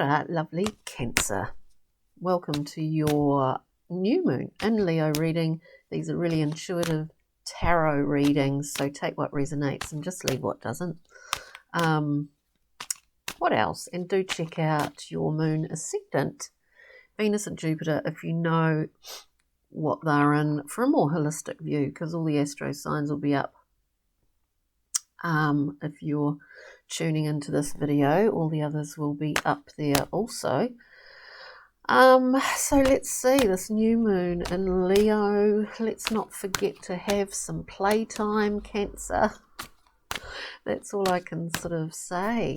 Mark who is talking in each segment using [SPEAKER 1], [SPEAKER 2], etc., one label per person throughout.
[SPEAKER 1] Kia ora, lovely Cancer. Welcome to your new moon in Leo reading. These are really intuitive tarot readings, so take what resonates and just leave what doesn't. What else? And do check out your moon ascendant, Venus and Jupiter, if you know what they're in for a more holistic view, because all the astro signs will be up. If you're tuning into this video, all the others will be up there also. So let's see, this new moon in Leo. Let's not forget to have some playtime, Cancer. That's all I can sort of say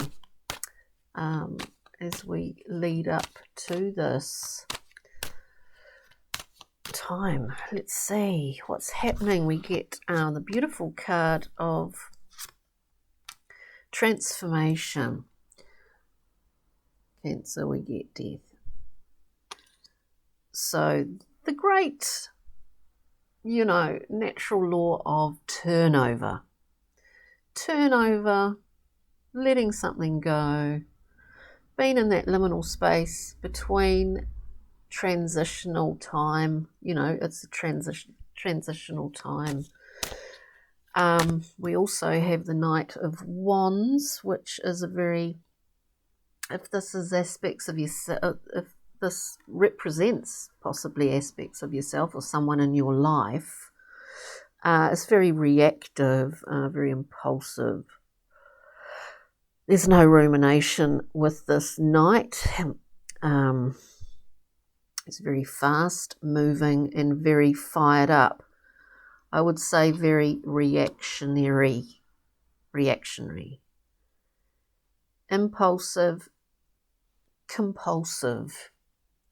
[SPEAKER 1] as we lead up to this time. Let's see what's happening. We get the beautiful card of transformation. Cancer, we get death. So the great, natural law of turnover. Turnover, letting something go, being in that liminal space between transitional time, it's a transitional time. We also have the Knight of Wands, which is a very, if this is aspects of yourself, if this represents possibly aspects of yourself or someone in your life, it's very reactive, very impulsive. There's no rumination with this Knight. It's very fast moving and very fired up. I would say very reactionary, impulsive, compulsive,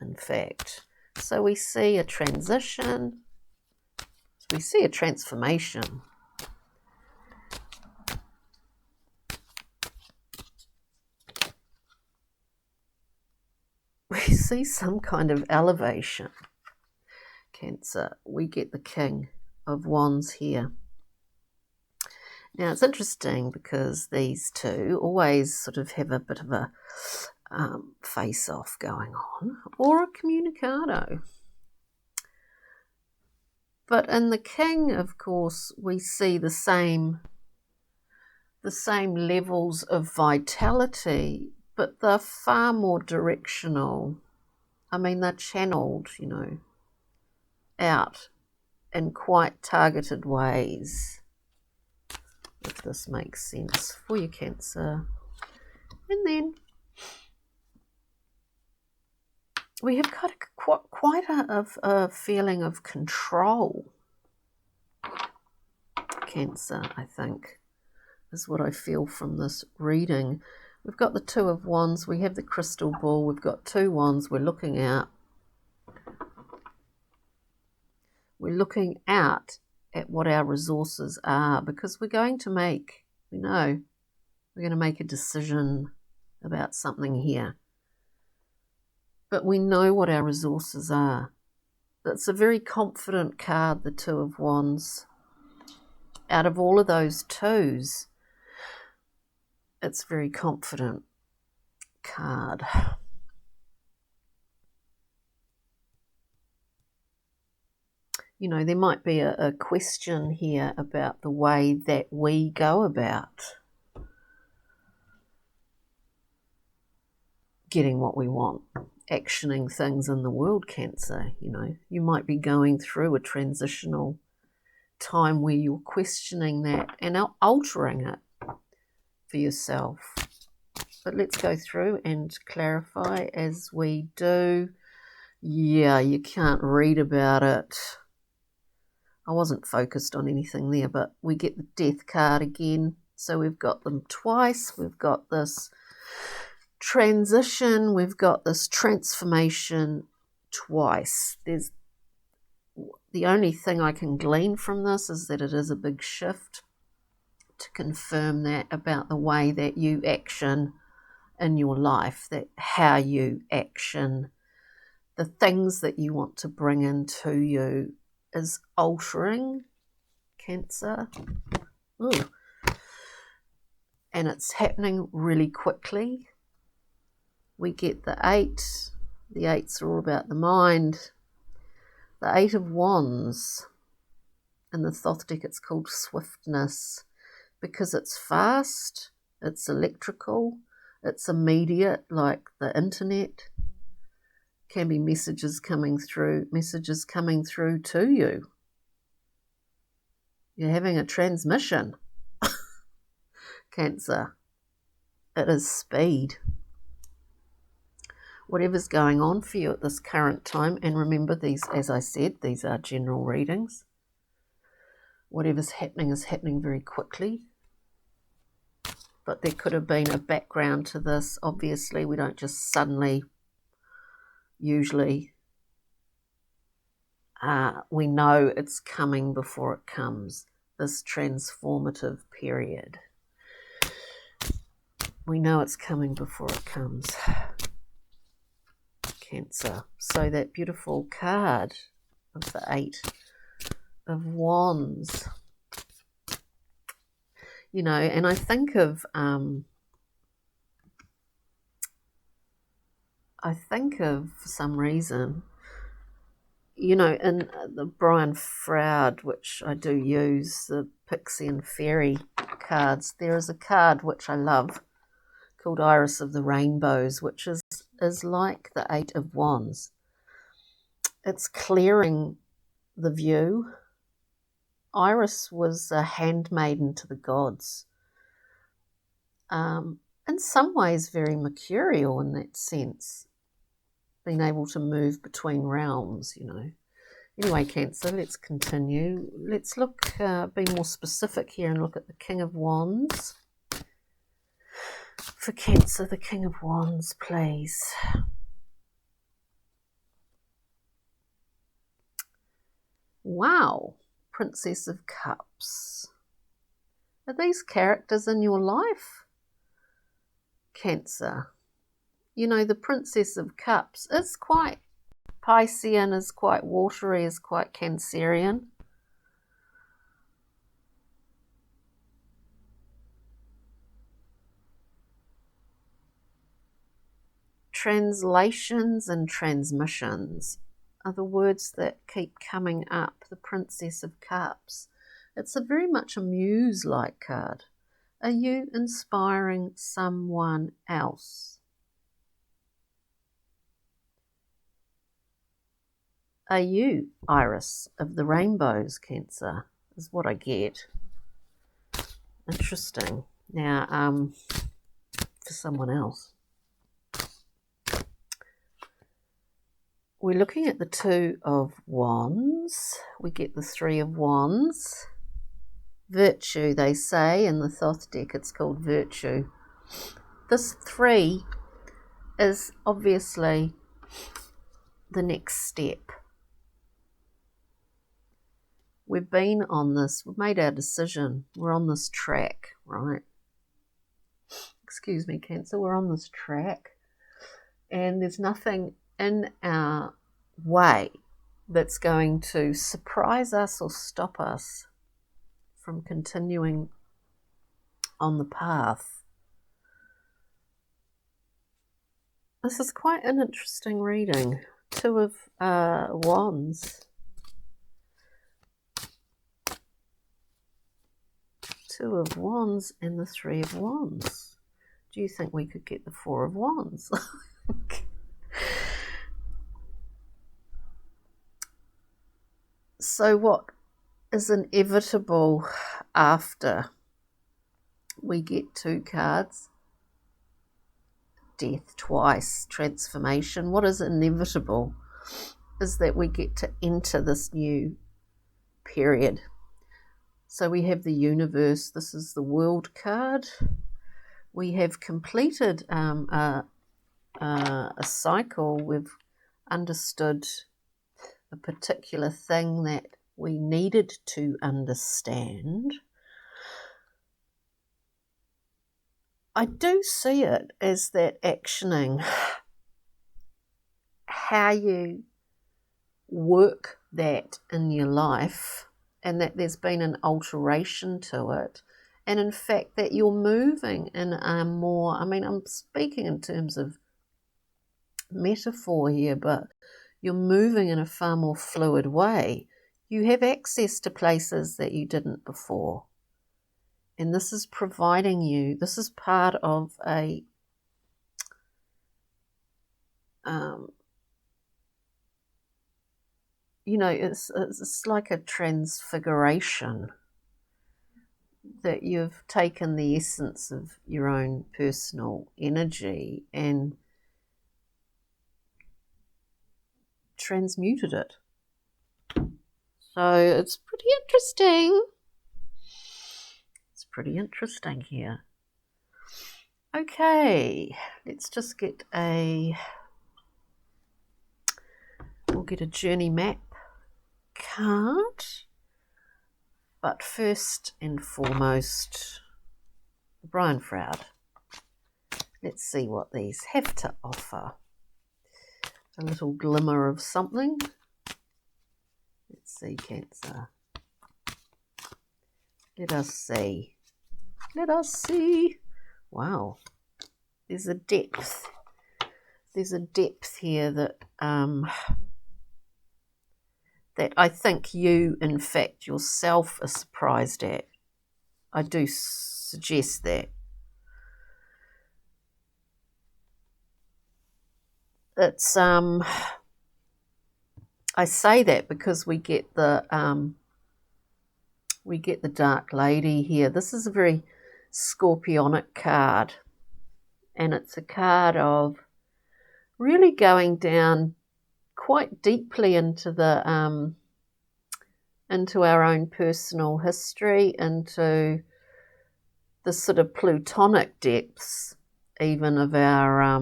[SPEAKER 1] in fact. So we see a transition, we see a transformation. We see some kind of elevation, Cancer. We get the King of Wands here. Now it's interesting because these two always sort of have a bit of a face-off going on, or a communicado. But in the King, of course, we see the same levels of vitality, but they're far more directional. I mean, they're channeled, out in quite targeted ways, if this makes sense for you, Cancer. And then we have got quite a feeling of control, Cancer, I think, is what I feel from this reading. We've got the Two of Wands, we have the crystal ball, we've got two wands we're looking at. We're looking out at what our resources are, because we're going to make, we're going to make a decision about something here. But we know what our resources are. That's a very confident card, the Two of Wands. Out of all of those twos, it's a very confident card. There might be a question here about the way that we go about getting what we want, actioning things in the world, Cancer. You might be going through a transitional time where you're questioning that and altering it for yourself. But let's go through and clarify as we do. Yeah, you can't read about it. I wasn't focused on anything there, but we get the Death card again. So we've got them twice. We've got this transition. We've got this transformation twice. There's the only thing I can glean from this is that it is a big shift, to confirm that about the way that you action in your life, that how you action, the things that you want to bring into you is altering, Cancer. Ooh. And it's happening really quickly. we get the 8. The 8s are all about the mind. The 8 of Wands. In the Thoth deck, it's called swiftness because it's fast, it's electrical, it's immediate, like the internet. Can be messages coming through to you. You're having a transmission. Cancer. It is speed. Whatever's going on for you at this current time, and remember these, as I said, these are general readings. Whatever's happening is happening very quickly. But there could have been a background to this. Obviously, we don't just suddenly, usually, we know it's coming before it comes, this transformative period. We know it's coming before it comes. Cancer. So that beautiful card of the 8 of Wands. You know, and I think of for some reason, you know, in the Brian Froud, which I do use, the Pixie and Fairy cards, there is a card which I love called Iris of the Rainbows, which is like the 8 of Wands. It's clearing the view. Iris was a handmaiden to the gods. In some ways very mercurial in that sense, being able to move between realms, you know. Anyway, Cancer, let's continue. Let's look, be more specific here and look at the King of Wands. For Cancer, the King of Wands, please. Wow, Princess of Cups. Are these characters in your life? Cancer. You know, the Princess of Cups is quite Piscean, is quite watery, is quite Cancerian. Translations and transmissions are the words that keep coming up. The Princess of Cups. It's very much a muse-like card. Are you inspiring someone else? Are you Iris of the Rainbows, Cancer? Is what I get. Interesting. Now, for someone else. We're looking at the 2 of Wands. We get the 3 of Wands. Virtue, they say, in the Thoth deck, it's called Virtue. This 3 is obviously the next step. We've been on this, we've made our decision, we're on this track, right? Excuse me, Cancer, we're on this track, and there's nothing in our way that's going to surprise us or stop us from continuing on the path. This is quite an interesting reading. 2 of Wands. 2 of Wands and the 3 of Wands. Do you think we could get the 4 of Wands? So what is inevitable after we get 2 cards? Death twice, transformation. What is inevitable is that we get to enter this new period. So we have the universe. This is the World card. We have completed a cycle. We've understood a particular thing that we needed to understand. I do see it as that actioning, how you work that in your life, and that there's been an alteration to it, and in fact that you're moving in a more, I mean, I'm speaking in terms of metaphor here, but you're moving in a far more fluid way. You have access to places that you didn't before. And this is providing you, this is part of a it's like a transfiguration, that you've taken the essence of your own personal energy and transmuted it. So it's pretty interesting. It's pretty interesting here. Okay, let's just get we'll get a journey map card. But first and foremost, Brian Froud. Let's see what these have to offer. A little glimmer of something. Let's see, Cancer. Let us see. Let us see. Wow. There's a depth. There's a depth here that that I think you, in fact, yourself are surprised at. I do suggest that. It's I say that because we get the Dark Lady here. This is a very scorpionic card, and it's a card of really going down quite deeply into the into our own personal history, into the sort of plutonic depths even of our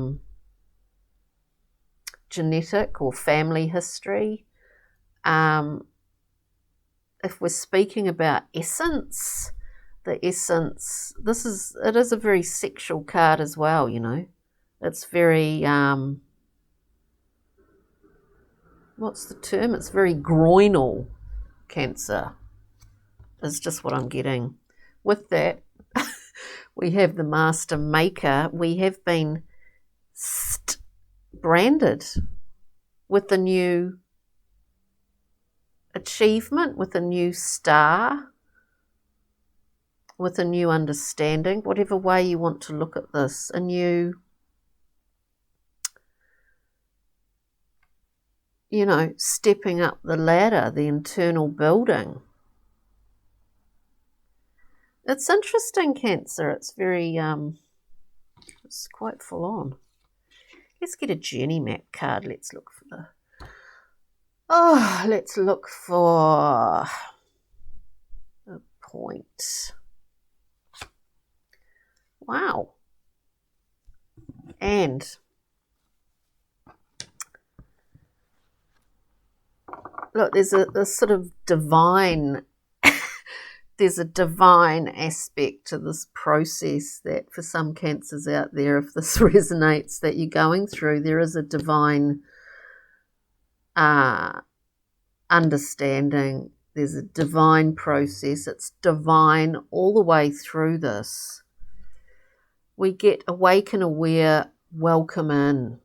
[SPEAKER 1] genetic or family history. If we're speaking about essence, the essence, it is a very sexual card as well, you know. It's very what's the term? It's very groinal, Cancer, is just what I'm getting. With that, we have the Master Maker. We have been branded with a new achievement, with a new star, with a new understanding, whatever way you want to look at this, a new, stepping up the ladder, the internal building. It's interesting, Cancer. It's very, it's quite full on. Let's get a journey map card. Let's look for the point. Wow. And look, there's a sort of divine, there's a divine aspect to this process that for some Cancers out there, if this resonates, that you're going through, there is a divine understanding. There's a divine process. It's divine all the way through this. We get awaken, aware, welcome in.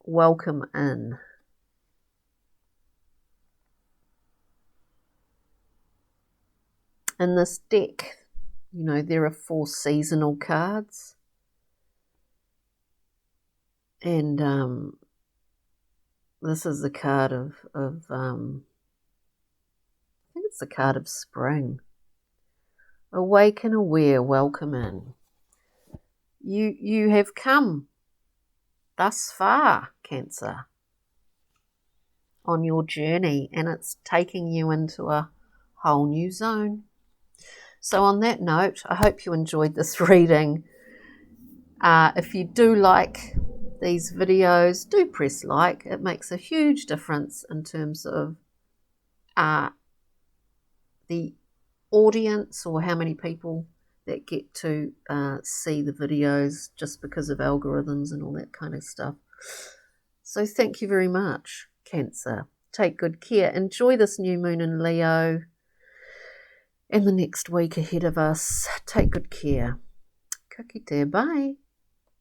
[SPEAKER 1] Welcome in. In this deck, there are 4 seasonal cards. And this is the card of I think it's the card of spring. Awaken, aware, welcome in. You have come thus far, Cancer, on your journey, and it's taking you into a whole new zone. So on that note, I hope you enjoyed this reading. If you do like these videos, do press like. It makes a huge difference in terms of the audience, or how many people that get to see the videos, just because of algorithms and all that kind of stuff. So thank you very much, Cancer. Take good care. Enjoy this new moon in Leo and the next week ahead of us. Take good care. Ka kite, bye.